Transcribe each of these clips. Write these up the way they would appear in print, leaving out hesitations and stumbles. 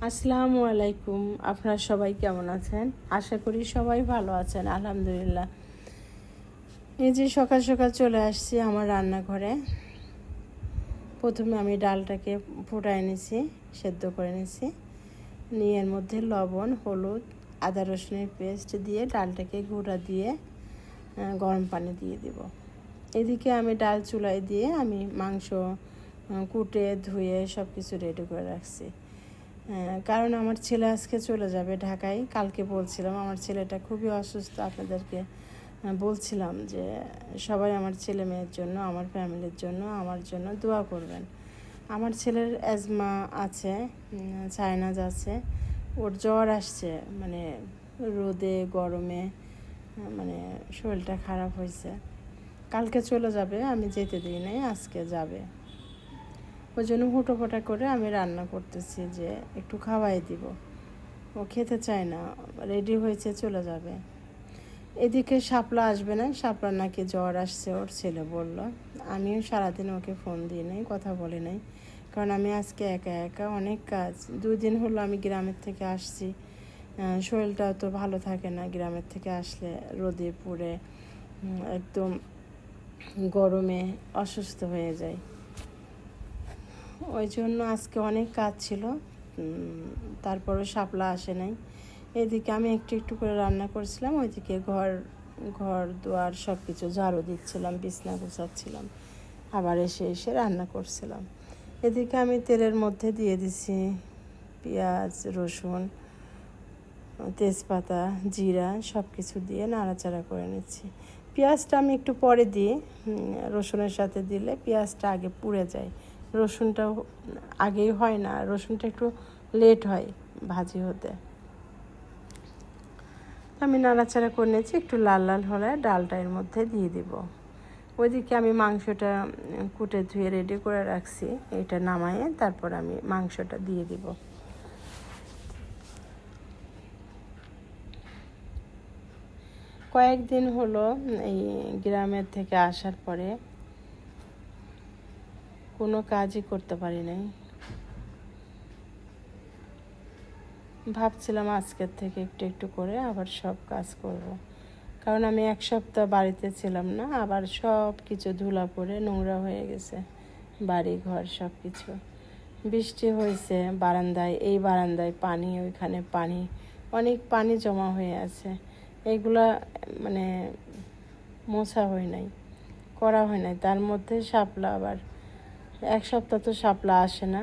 আসসালামু আলাইকুম। আপনারা সবাই কেমন আছেন? আশা করি সবাই ভালো আছেন, আলহামদুলিল্লাহ। এই যে সকাল সকাল চলে আসছি আমার রান্নাঘরে। প্রথমে আমি ডালটাকে ফুটায় নিয়েছি, সেদ্ধ করে নিয়েছি, নিয়ে এর মধ্যে লবণ, হলুদ, আদা রসুনের পেস্ট দিয়ে ডালটাকে গুঁড়া দিয়ে গরম পানি দিয়ে দিব। এদিকে আমি ডাল চুলায় দিয়ে আমি মাংস কুটে ধুয়ে সব কিছু রেডি করে রাখছি। কারণ আমার ছেলে আজকে চলে যাবে ঢাকায়। কালকে বলছিলাম আমার ছেলেটা খুবই অসুস্থ, আপনাদেরকে বলছিলাম যে সবাই আমার ছেলে মেয়ের জন্য, আমার ফ্যামিলির জন্য, আমার জন্য দোয়া করবেন। আমার ছেলের অ্যাজমা আছে, সাইনাস আছে, ওর জ্বর আসছে, মানে রোদে গরমে মানে শরীরটা খারাপ হয়েছে। কালকে চলে যাবে, আমি যেতে দিই নাই, আজকে যাবে। ওই জন্য হুটোপাটা করে আমি রান্না করতেছি যে একটু খাওয়াই দিব। ও খেতে চায় না, রেডি হয়েছে চলে যাবে। এদিকে শাপলা আসবে না, শাপলা নাকি জ্বর আসছে, ওর ছেলে বলল। আমিও সারাদিন ওকে ফোন দিই নাই, কথা বলি নাই, কারণ আমি আজকে একা একা অনেক কাজ। 2 দিন হলো আমি গ্রামের থেকে আসছি, শরীরটা তো ভালো থাকে না গ্রামের থেকে আসলে, রোদে পুড়ে একদম গরমে অসুস্থ হয়ে যায়। ওই জন্য আজকে অনেক কাজ ছিল, তারপরে শাপলা আসে নাই। এদিকে আমি একটু একটু করে রান্না করছিলাম, ওইদিকে ঘর দুয়ার সব কিছু ঝাড়ু দিচ্ছিলাম, বিছনা গুছাচ্ছিলাম, আবার এসে এসে রান্না করছিলাম। এদিকে আমি তেলের মধ্যে দিয়ে দিছি পেঁয়াজ, রসুন, তেজপাতা, জিরা সব কিছু দিয়ে নাড়াচাড়া করে নিচ্ছি। পেঁয়াজটা আমি একটু পরে দিই, রসুনের সাথে দিলে পেঁয়াজটা আগে পুড়ে যায়, রসুনটা আগেই হয় না, রসুনটা একটু লেট হয় ভাজি হতে। আমি নাড়াচাড়া করে নিয়েছি, একটু লাল লাল হলে ডালটা এর মধ্যে দিয়ে দিব। ওইদিকে আমি মাংসটা কুটে ধুয়ে রেডি করে রাখছি, এটা নামায়ে তারপর আমি মাংসটা দিয়ে দিব। কয়েকদিন হলো এই গ্রামের থেকে আসার পরে কোনো কাজই করতে পারি নাই। ভাবছিলাম আজকের থেকে একটু একটু করে আবার সব কাজ করব, কারণ আমি 1 সপ্তাহ বাড়িতে ছিলাম না, আবার সব কিছু ধুলা পড়ে নোংরা হয়ে গেছে, বাড়ি ঘর সব কিছু। বৃষ্টি হয়েছে, বারান্দায়, এই বারান্দায় পানি, ওইখানে পানি, অনেক পানি জমা হয়ে আছে। এগুলা মানে মোছা হয় নাই, করা হয় নাই। তার মধ্যে শাপলা আবার 1 সপ্তাহ তো শাপলা আসে না,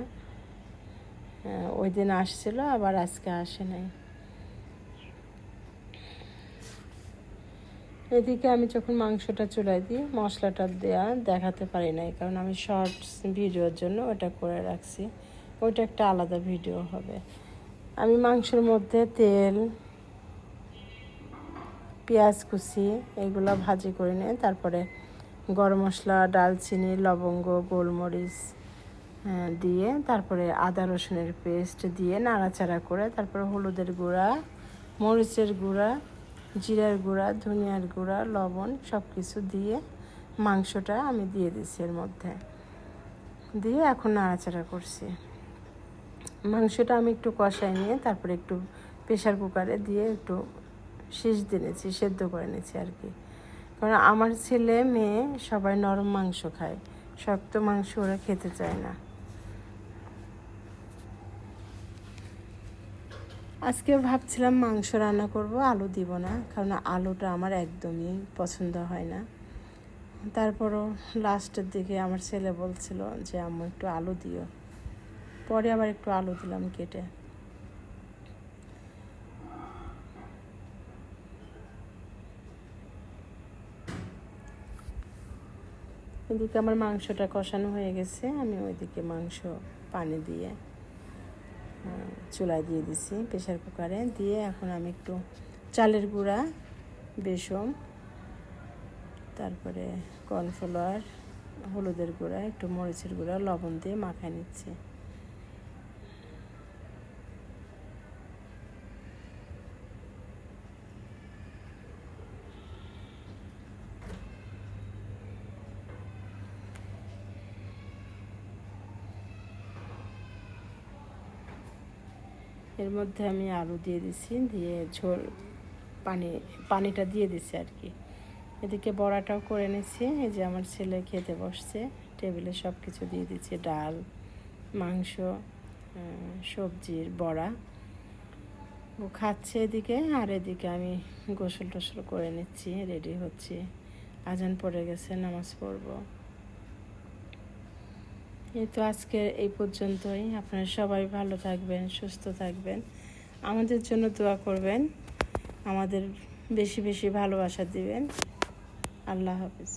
ওই দিন আসছিল, আবার আজকে আসে নাই। এদিকে আমি যখন মাংসটা চুলায় দিই, মশলাটা দেওয়া দেখাতে পারি নাই, কারণ আমি শর্টস ভিডিওর জন্য ওটা করে রাখছি, ওইটা একটা আলাদা ভিডিও হবে। আমি মাংসের মধ্যে তেল, পেঁয়াজ কুচি এগুলো ভাজি করে নিয়ে তারপরে গরম মশলা, ডালচিনি, লবঙ্গ, গোলমরিচ দিয়ে তারপরে আদা রসুনের পেস্ট দিয়ে নাড়াচাড়া করে তারপরে হলুদের গুঁড়া, মরিচের গুঁড়া, জিরার গুঁড়া, ধনিয়ার গুঁড়া, লবণ সব কিছু দিয়ে মাংসটা আমি দিয়ে দিচ্ছি এর মধ্যে, দিয়ে এখন নাড়াচাড়া করছি। মাংসটা আমি একটু কষাই নিয়ে তারপরে একটু প্রেশার কুকারে দিয়ে একটু দিয়ে নিয়েছি, সেদ্ধ করে নিয়েছি আর কি। কারণ আমার ছেলে মেয়ে সবাই নরম মাংস খায়, শক্ত মাংস ওরা খেতে চায় না। আজকে ভাবছিলাম মাংস রান্না করব, আলু দিব না, কারণ আলুটা আমার একদমই পছন্দ হয় না। তারপরও লাস্টের দিকে আমার ছেলে বলছিল যে আম্মু একটু আলু দিও, পরে আবার একটু আলু দিলাম কেটে। এদিকে আমার মাংসটা কষানো হয়ে গেছে, আমি ওইদিকে মাংস পানি দিয়ে চুলায় দিয়ে দিছি প্রেশার কুকারে, দিয়ে এখন আমি একটু চালের গুঁড়া, বেসন, তারপরে কর্নফ্লাওয়ার, হলুদের গুঁড়া, একটু মরিচের গুঁড়া, লবণ দিয়ে মাখায় নিচ্ছি। এর মধ্যে আমি আলু দিয়ে দিছি, দিয়ে ঝোল পানিটা দিয়ে দিছি আর কি। এদিকে বড়াটাও করে নিচ্ছি। এই যে আমার ছেলে খেতে বসছে, টেবিলে সব কিছু দিয়ে দিচ্ছি, ডাল, মাংস, সবজির বড়া। ও খাচ্ছে এদিকে, আর এদিকে আমি গোসল টোসল করে নিচ্ছি, রেডি হচ্ছি। আজান পড়ে গেছে, নামাজ পড়ব। এই তো আজকে এই পর্যন্তই। আপনারা সবাই ভালো থাকবেন, সুস্থ থাকবেন, আমাদের জন্য দোয়া করবেন, আমাদের বেশি বেশি ভালোবাসা দিবেন। আল্লাহ হাফেজ।